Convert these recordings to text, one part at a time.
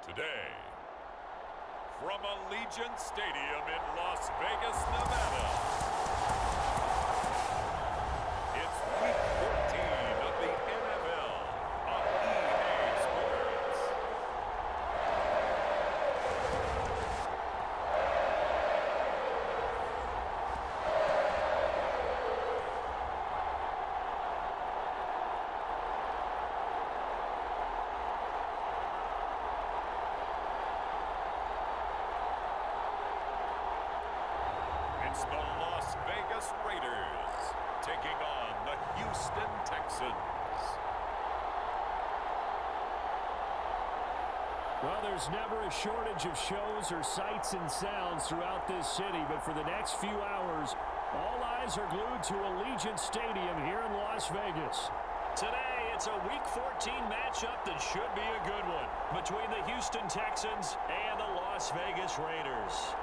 Today, from Allegiant Stadium in Las Vegas, Nevada, it's Week 14 of the NFL on EA Sports. It's the Las Vegas Raiders taking on the Houston Texans. Well, there's never a shortage of shows or sights and sounds throughout this city, but for the next few hours, all eyes are glued to Allegiant Stadium here in Las Vegas. Today, it's a Week 14 matchup that should be a good one between the Houston Texans and the Las Vegas Raiders.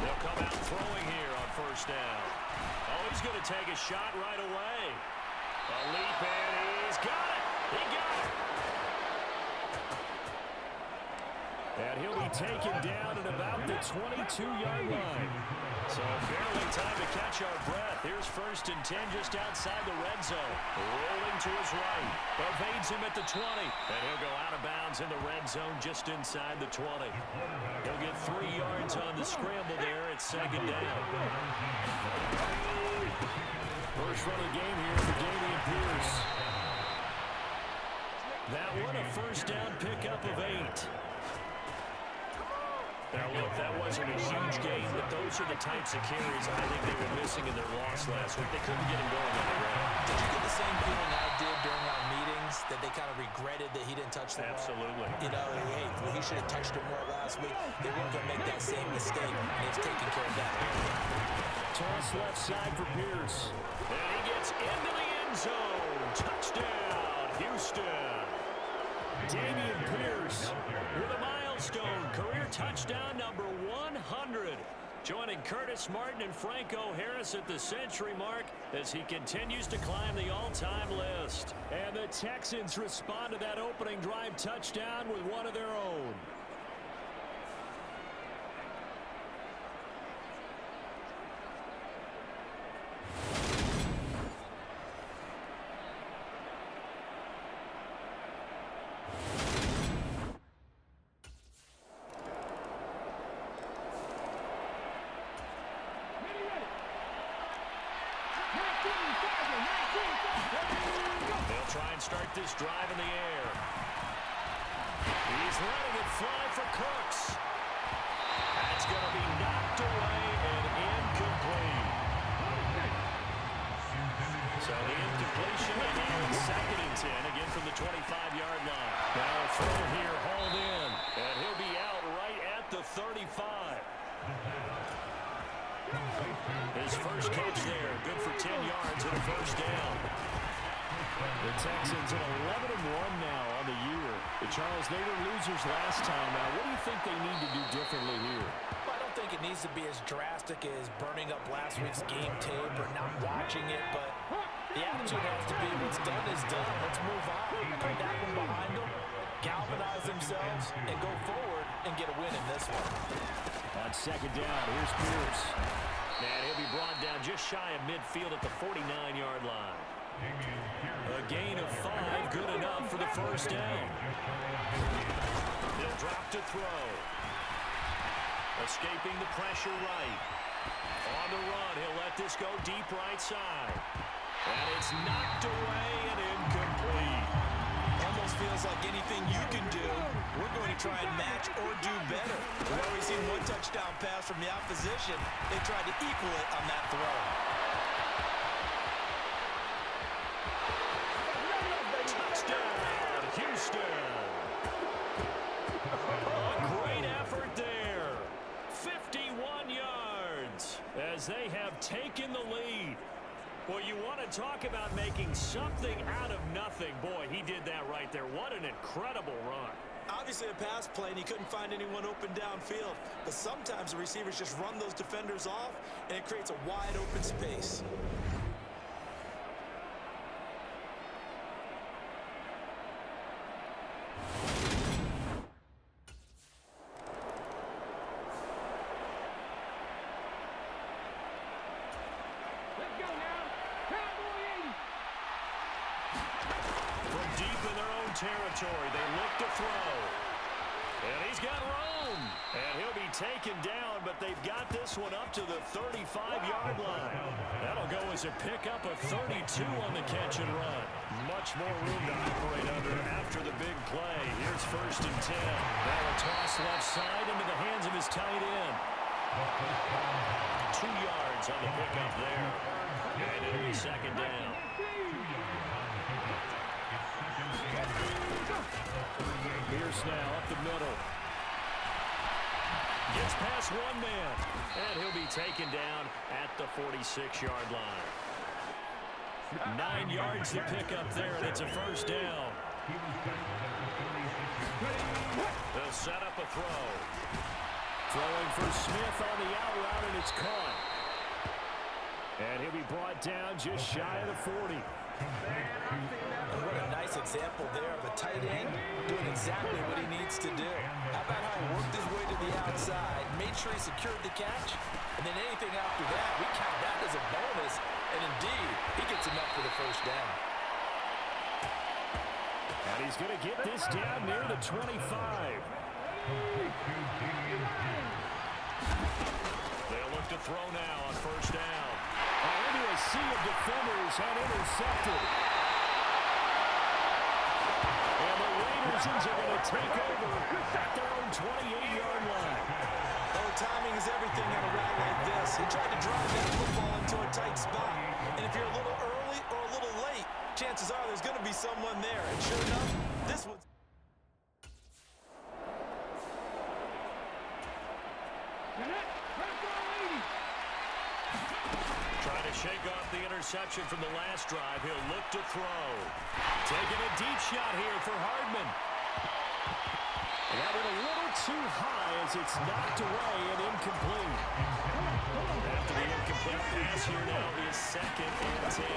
They'll come out throwing here on first down. Oh, he's going to take a shot right away. A leap, and he's got it. He got it. And he'll be taken down at about the 22-yard line. So barely time to catch our breath. Here's 1st and 10 just outside the red zone. Rolling to his right. Evades him at the 20. And he'll go out of bounds in the red zone just inside the 20. He'll get 3 yards on the scramble there at 2nd down. First run of the game here for Dameon Pierce. That one a first down pickup of 8. Now, look, that wasn't a huge gain, but those are the types of carries I think they were missing in their loss last week. They couldn't get him going on the ground. Did you get the same feeling I did during our meetings, that they kind of regretted that he didn't touch the ball? Absolutely. You know, hey, he should have touched it more last week. They weren't going to make that same mistake, and they've taken care of that. Toss left side for Pierce. And he gets into the end zone. Touchdown, Houston. Dameon Pierce with a milestone career touchdown number 100. Joining Curtis Martin and Franco Harris at the century mark as he continues to climb the all-time list. And the Texans respond to that opening drive touchdown with one of their own. They'll try and start this drive in the air. He's letting it fly for Cooks. That's going to be knocked away and incomplete. So the incompletion again, 2nd and 10, again from the 25-yard line. Now a throw here hauled in, and he'll be out right at the 35. His first catch there, good for 10 yards and a first down. The Texans at 11-1 now on the year. Charles, they were losers last time. Now, what do you think they need to do differently here? Well, I don't think it needs to be as drastic as burning up last week's game tape or not watching it, but the attitude has to be what's done is done. Let's move on, put that one behind them, galvanize themselves, and go forward and get a win in this one. On 2nd down, here's Pierce. And he'll be brought down just shy of midfield at the 49-yard line. A gain of 5, good enough for the first down. He'll drop to throw. Escaping the pressure right. On the run, he'll let this go deep right side. And it's knocked away and incomplete. Almost feels like anything you can do, we're going to try and match or do better. We've already seen one touchdown pass from the opposition. They tried to equal it on that throw. Touchdown, Houston. A great effort there. 51 as they have taken the lead. Well, you want to talk about making something out of nothing. Boy, he did that right there. What an incredible run. Obviously a pass play, and he couldn't find anyone open downfield. But sometimes the receivers just run those defenders off, and it creates a wide open space. Territory. They look to throw. And he's got room. And he'll be taken down, but they've got this one up to the 35-yard line. That'll go as a pickup of 32 on the catch and run. Much more room to operate under after the big play. Here's 1st and 10. Now a toss left side into the hands of his tight end. 2 yards on the pickup there. And it'll be 2nd down. Pierce now up the middle. Gets past one man. And he'll be taken down at the 46-yard line. 9 yards to pick up there, and it's a 1st down. They'll set up a throw. Throwing for Smith on the out route, and it's caught. And he'll be brought down just shy of the 40. And what a nice example there of a tight end doing exactly what he needs to do. How about how he worked his way to the outside, made sure he secured the catch, and then anything after that, we count that as a bonus. And indeed, he gets enough for the 1st down. And he's going to get this down near the 25. They'll look to throw now on 1st down. Into a sea of defenders and intercepted. And the Raiders are going to take over at their own 28-yard line. Oh, timing is everything on a route like this. He tried to drive that football into a tight spot. And if you're a little early or a little late, chances are there's going to be someone there. And sure enough, this one's... Trying to shake off the interception from the last drive. He'll look to throw. Taking a deep shot here for Hardman. And that went a little too high as it's knocked away and incomplete. After the incomplete pass here now is 2nd and 10.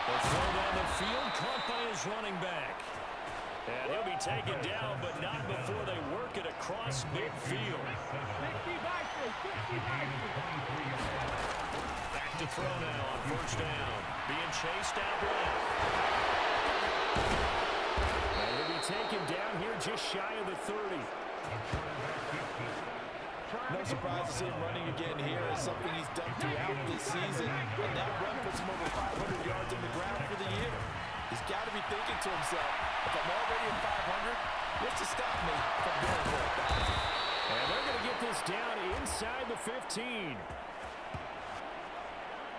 The throw down the field, caught by his running back. And he'll be taken down, but not before they work it across midfield. Back to throw now on 1st down. Being chased out left. And he'll be taken down here just shy of the 30. No surprise to see him running again here. It's something he's done throughout this season. And that run puts him over 500 yards on the ground for the year. He's got to be thinking to himself, if I'm already at 500, what's to stop me from doing what? And they're going to get this down inside the 15.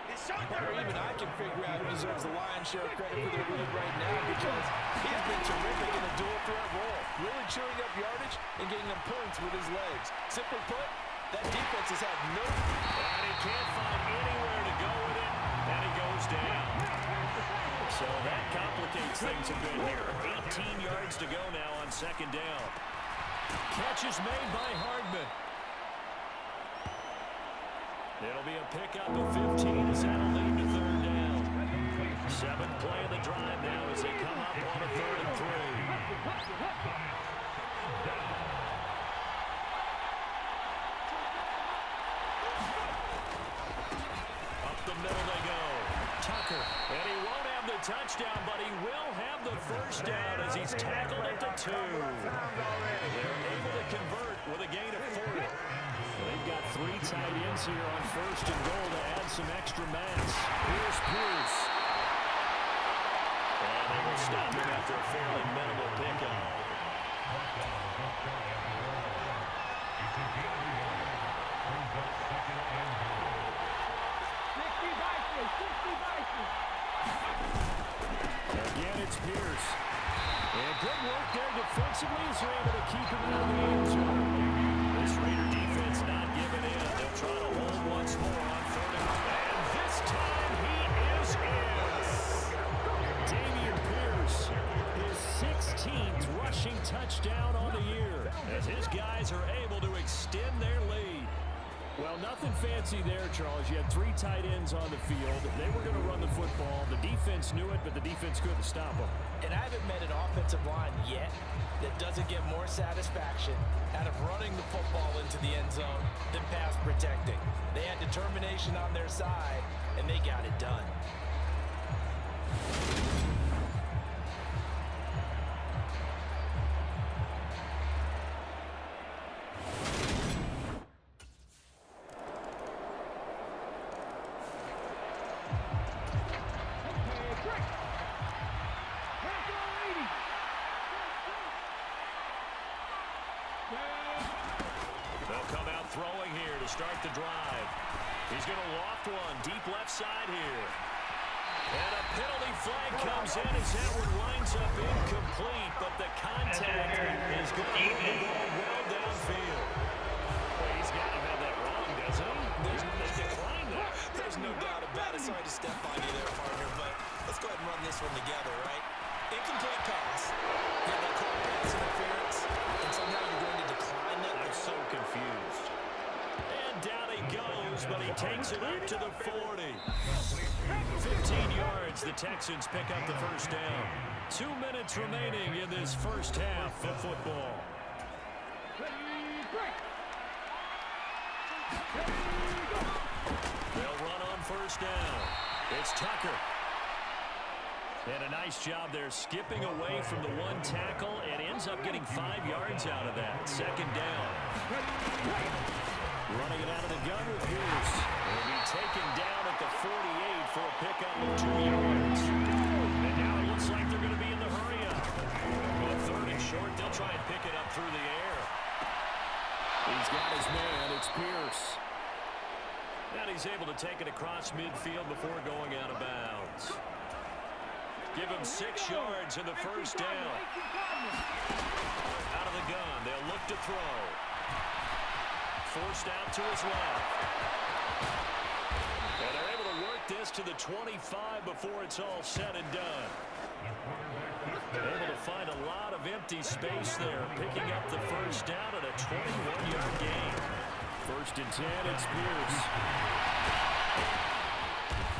Or even I can figure out who deserves the lion's share of credit for their lead right now, because he has been terrific in a dual threat role, really chewing up yardage and getting them points with his legs. Simply put, that defense has had no... And he can't find anywhere to go with it, and he goes down. So that complicates things a bit here. 18 yards to go now on 2nd down. Catch is made by Hardman. It'll be a pickup of 15 as that'll lead to 3rd down. 7th play of the drive now as they come up on a 3rd and 3. Up the middle they go. Tucker. And he won't have the touchdown, but he will have the 1st down as he's tackled at the 2. They're able to convert with a gain of 4. They've got 3 tight ends here on 1st and goal to add some extra mass. Here's Pierce. And they will stop him after a fairly minimal pickup. Again, it's Pierce. And good work there defensively as they're able to keep him out of the end zone. This Raider defense guys are able to extend their lead. Well, nothing fancy there, Charles. You had 3 tight ends on the field. They were going to run the football. The defense knew it, but the defense couldn't stop them. And I haven't met an offensive line yet that doesn't get more satisfaction out of running the football into the end zone than pass protecting. They had determination on their side, and they got it done. They'll come out throwing here to start the drive. He's going to loft one deep left side here. And a penalty flag comes in as that one winds up incomplete, but the contact is going to move the ball well downfield. Well, he's got to have that wrong, doesn't he? They declined that. There's no doubt about it. Sorry to step on you there, partner, but let's go ahead and run this one together, right? Incomplete pass. You have that call pass interference, and somehow you're going to decline that. I'm so confused. And down he goes, but he takes it up to the 40. 15 yards, the Texans pick up the first down. 2 minutes remaining in this first half of football. They'll run on first down. It's Tucker. And a nice job there skipping away from the one tackle and ends up getting 5 yards out of that. Second down. Running it out of the gun with Pierce. He'll be taken down at the 48 for a pickup of 2 yards. And now it looks like they're going to be in the hurry-up. With 3rd and short, they'll try and pick it up through the air. He's got his man. It's Pierce. And he's able to take it across midfield before going out of bounds. Give him 6 yards in the first down. Out of the gun, they'll look to throw. Forced out to his left. And they're able to work this to the 25 before it's all said and done. Able to find a lot of empty space there, picking up the first down at a 21-yard gain. 1st and 10, it's Pierce.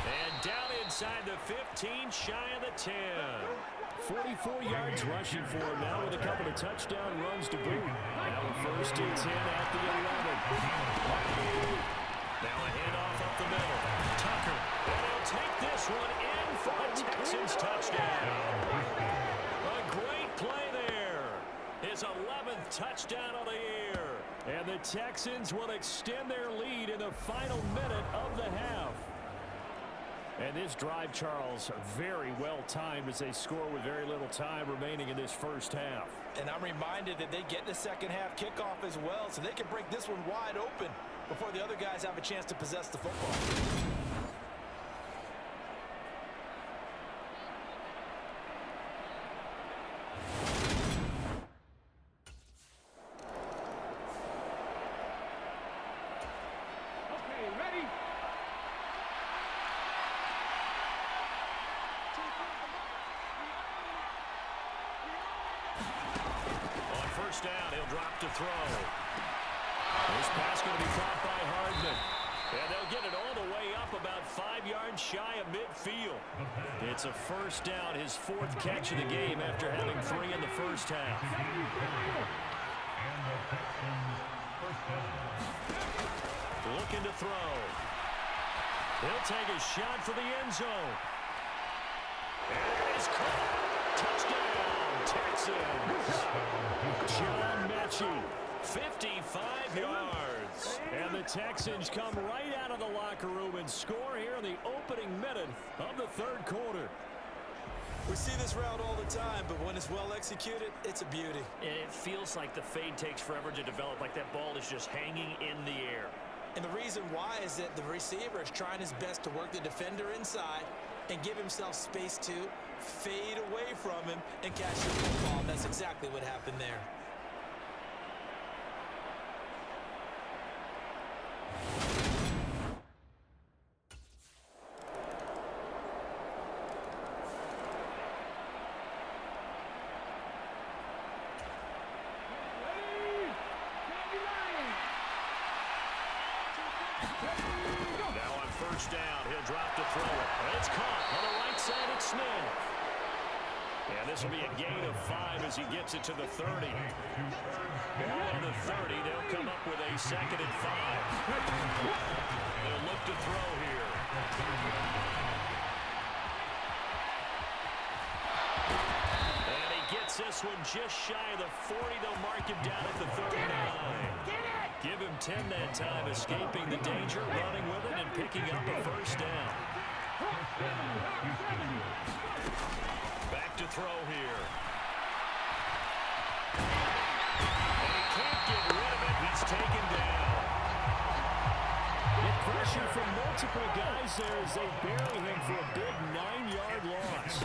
And down inside the 15, shy of the 10. 44 yards rushing for him now with a couple of touchdown runs to boot. Now 1st and 10 at the 11. Now a handoff up the middle. Tucker, and he'll take this one in for a Texans touchdown. A great play there. His 11th touchdown of the year. And the Texans will extend their lead in the final minute of the half. And this drive, Charles, very well timed as they score with very little time remaining in this first half. And I'm reminded that they get the second half kickoff as well, so they can break this one wide open before the other guys have a chance to possess the football. Down, he'll drop to throw. This pass going to be caught by Hardman. And they'll get it all the way up about 5 yards shy of midfield. It's a first down, his 4th catch of the game after having 3 in the first half. Looking to throw. He'll take a shot for the end zone. And it's caught. Touchdown, Texans. John Mechie, 55 yards. And the Texans come right out of the locker room and score here in the opening minute of the 3rd quarter. We see this route all the time, but when it's well executed, it's a beauty. And it feels like the fade takes forever to develop, like that ball is just hanging in the air. And the reason why is that the receiver is trying his best to work the defender inside and give himself space to fade away from him and catch the football. And that's exactly what happened there. Now on first down, he'll drop to throw it. It's caught on the right side. It's Smith. And this will be a gain of 5 as he gets it to the 30. Ball on the 30. They'll come up with a 2nd and 5. They'll look to throw here. And he gets this one just shy of the 40. They'll mark him down at the 39. Give him 10 that time, escaping the danger, running with it, and picking up a first down. Back to throw here. And he can't get rid of it. He's taken down. The pressure from multiple guys there as they bury him for a big 9-yard loss.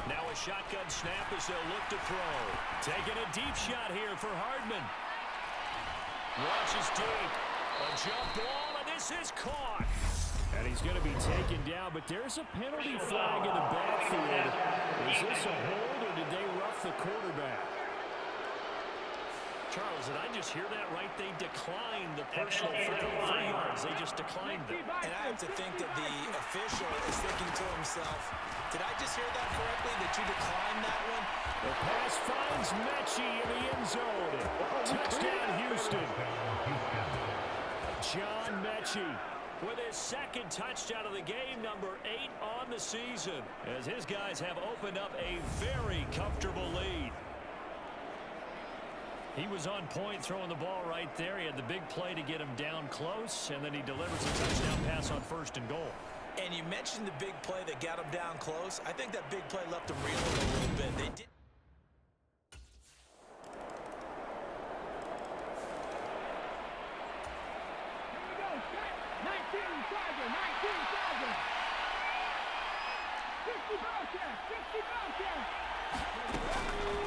Now a shotgun snap as they'll look to throw. Taking a deep shot here for Hardman. Launches deep. A jump ball, and this is caught. And he's going to be taken down, but there's a penalty flag in the backfield. Is this a hold, or did they rough the quarterback? Charles, did I just hear that right? They declined the personal foul. 3 yards. They just declined them. And I have to think that the official is thinking to himself, did I just hear that correctly, that you declined that one? The pass finds Mechie in the end zone. Touchdown, Houston. John Mechie with his 2nd touchdown of the game, number 8 on the season, as his guys have opened up a very comfortable lead. He was on point throwing the ball right there. He had the big play to get him down close, and then he delivers a touchdown pass on 1st and goal. And you mentioned the big play that got him down close. I think that big play left him reeling a little bit. They did.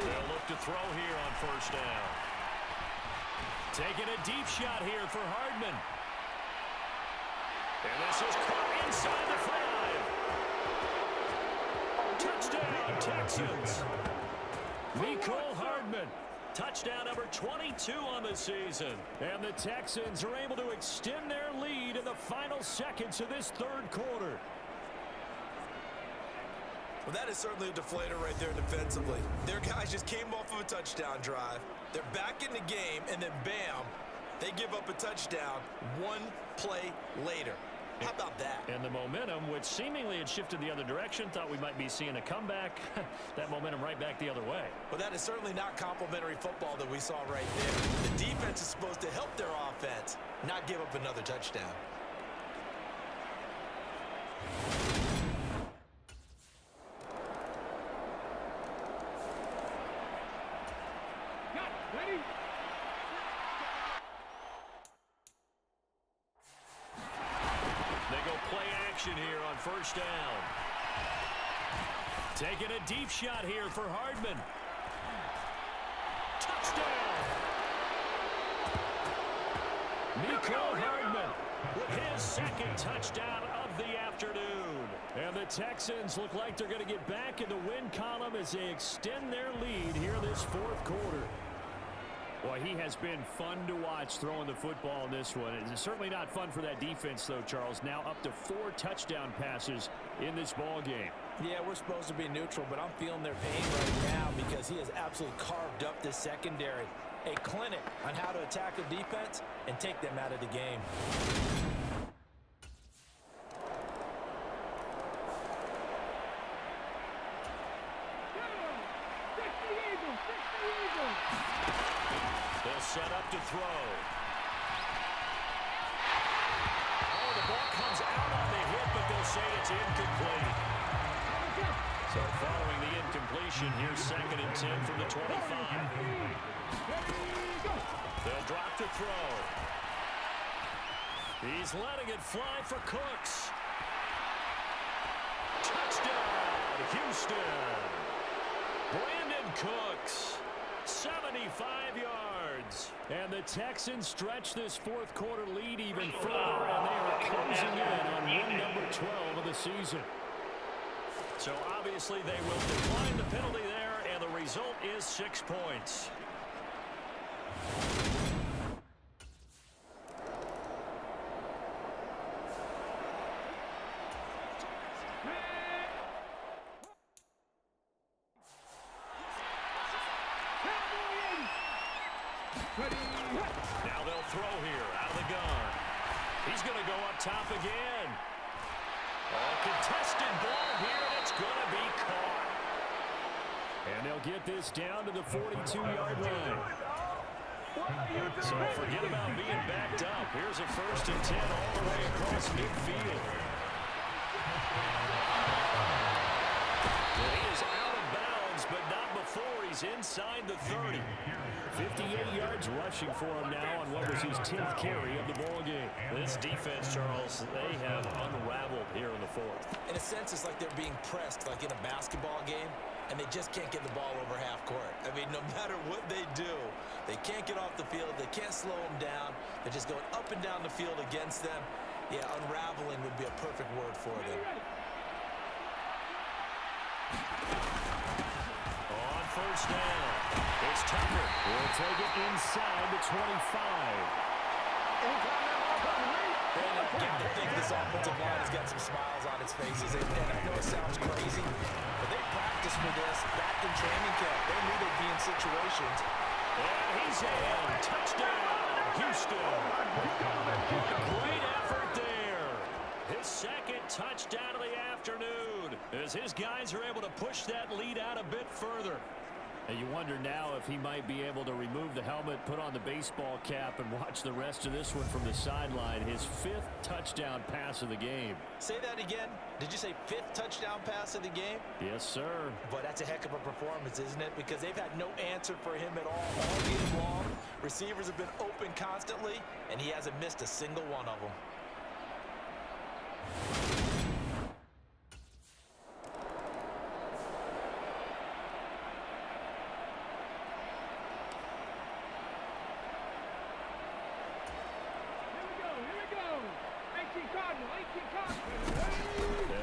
They'll look to throw here on 1st down. Taking a deep shot here for Hardman. And this is caught inside the 5. Touchdown, Texans. Mecole Hardman. Touchdown number 22 on the season. And the Texans are able to extend their lead in the final seconds of this 3rd quarter. Well, that is certainly a deflator right there defensively. Their guys just came off of a touchdown drive. They're back in the game, and then bam, they give up a touchdown 1 play later. How about that? And the momentum, which seemingly had shifted the other direction, thought we might be seeing a comeback. That momentum right back the other way. Well, that is certainly not complimentary football that we saw right there. The defense is supposed to help their offense, not give up another touchdown. Here on 1st down. Taking a deep shot here for Hardman. Touchdown! Mecole Hardman with his 2nd touchdown of the afternoon. And the Texans look like they're going to get back in the win column as they extend their lead here this 4th quarter. Well, he has been fun to watch throwing the football in this one. It's certainly not fun for that defense, though, Charles. Now up to 4 touchdown passes in this ball game. Yeah, we're supposed to be neutral, but I'm feeling their pain right now because he has absolutely carved up the secondary. A clinic on how to attack a defense and take them out of the game. They'll set up to throw. Oh, the ball comes out on the hit, but they'll say it's incomplete. So following the incompletion, here's 2nd and 10 from the 25. They'll drop to throw. He's letting it fly for Cooks. Touchdown, Houston. Brandon Cooks. 75 yards. And the Texans stretch this 4th quarter lead even further, and they are closing in on win number 12 of the season. So obviously they will decline the penalty there, and the result is 6 points. Now they'll throw here out of the gun. He's going to go up top again. Contested ball here, and it's going to be caught. And they'll get this down to the 42-yard line. So forget about being backed up. Here's a 1st and 10 all the way across midfield. Well, he is out of bounds, but not before he's inside the 30. 58 yards rushing for him now on what was his 10th carry of the ball game. This defense, Charles, they have unraveled here in the 4th. In a sense, it's like they're being pressed like in a basketball game, and they just can't get the ball over half court. I mean, no matter what they do, they can't get off the field. They can't slow them down. They're just going up and down the field against them. Yeah, unraveling would be a perfect word for them. On 1st down, it's Tucker. We'll take it inside the 25. And I got to think this offensive line has got some smiles on its faces. And I know it sounds crazy, but they practiced for this back in training camp. They knew they'd be in situations. And he's in. Touchdown, Houston. Great effort there. His 2nd touchdown of the afternoon as his guys are able to push that lead out a bit further. And you wonder now if he might be able to remove the helmet, put on the baseball cap, and watch the rest of this one from the sideline. His 5th touchdown pass of the game. Say that again. Did you say 5th touchdown pass of the game? Yes, sir. But that's a heck of a performance, isn't it? Because they've had no answer for him at all game long. Receivers have been open constantly, and he hasn't missed a single one of them.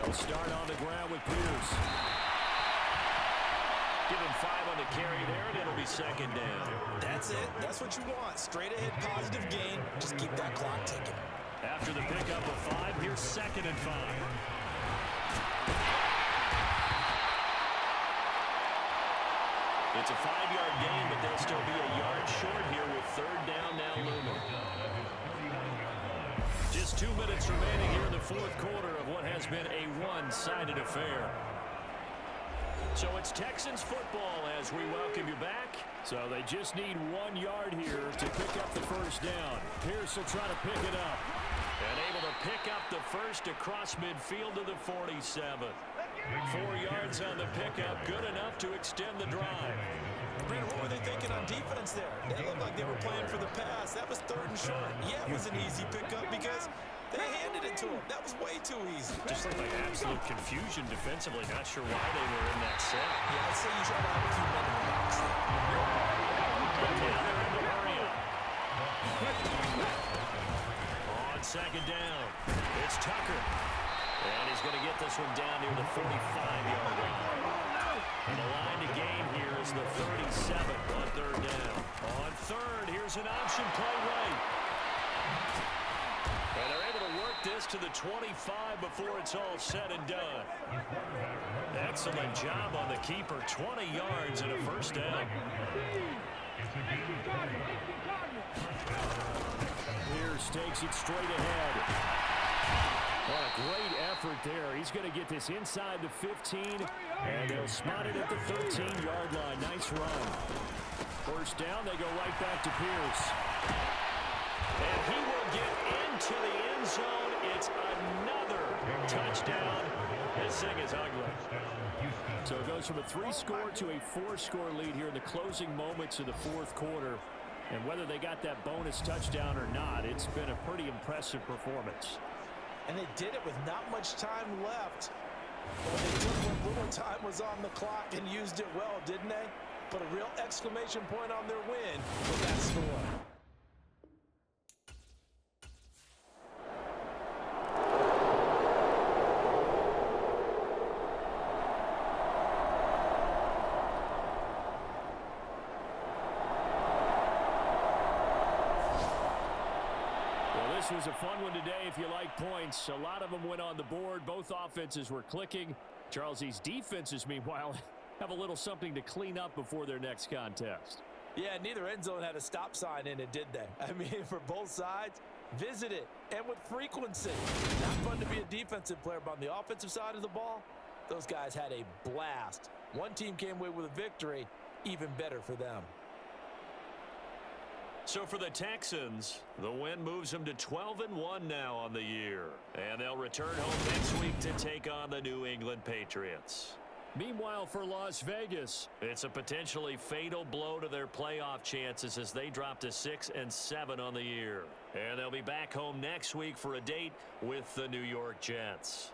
They'll start on the ground with Pierce. Give him 5 on the carry there, and it'll be 2nd down. That's it. That's what you want. Straight ahead, positive gain. Just keep that clock ticking. After the pickup of 5, here's 2nd and 5. It's a 5-yard gain, but they'll still be a yard short here with 3rd down now looming. Just 2 minutes remaining here in the 4th quarter of what has been a one-sided affair. So it's Texans football as we welcome you back. So they just need 1 yard here to pick up the 1st down. Pierce will try to pick it up. And able to pick up the 1st across midfield to the 47. 4 yards on the pickup, good enough to extend the drive. Brandon, what were they thinking on defense there? They looked like they were playing for the pass. That was 3rd and short. Yeah, it was an easy pickup because they handed it to him. That was way too easy. Just looked like absolute confusion defensively. Not sure why they were in that set. Yeah, I'd say you try to have a few men in the box there. And now they're in the hurry up. On 2nd down, it's Tucker. And he's going to get this one down near the 45-yard line. And the line to gain here is the 37 on 3rd down. On 3rd, here's an option play right. And they're able to work this to the 25 before it's all said and done. Excellent job on the keeper. 20 yards and a 1st down. Pierce takes it straight ahead. What a great effort there. He's going to get this inside the 15, and they'll spot it at the 13-yard line. Nice run. 1st down, they go right back to Pierce. And he will get into the end zone. It's another touchdown. This thing is ugly. So it goes from a 3-score to a 4-score lead here in the closing moments of the 4th quarter. And whether they got that bonus touchdown or not, it's been a pretty impressive performance. And they did it with not much time left. But they took what little time was on the clock and used it well, didn't they? Put a real exclamation point on their win with that score. This was a fun one today if you like points. A lot of them went on the board. Both offenses were clicking. Charles, these defenses, meanwhile, have a little something to clean up before their next contest. Yeah, neither end zone had a stop sign in it, did they? I mean, for both sides, visit it, and with frequency. Not fun to be a defensive player, but on the offensive side of the ball, those guys had a blast. One team came away with a victory, even better for them. So for the Texans, the win moves them to 12-1 now on the year. And they'll return home next week to take on the New England Patriots. Meanwhile, for Las Vegas, it's a potentially fatal blow to their playoff chances as they drop to 6-7 on the year. And they'll be back home next week for a date with the New York Jets.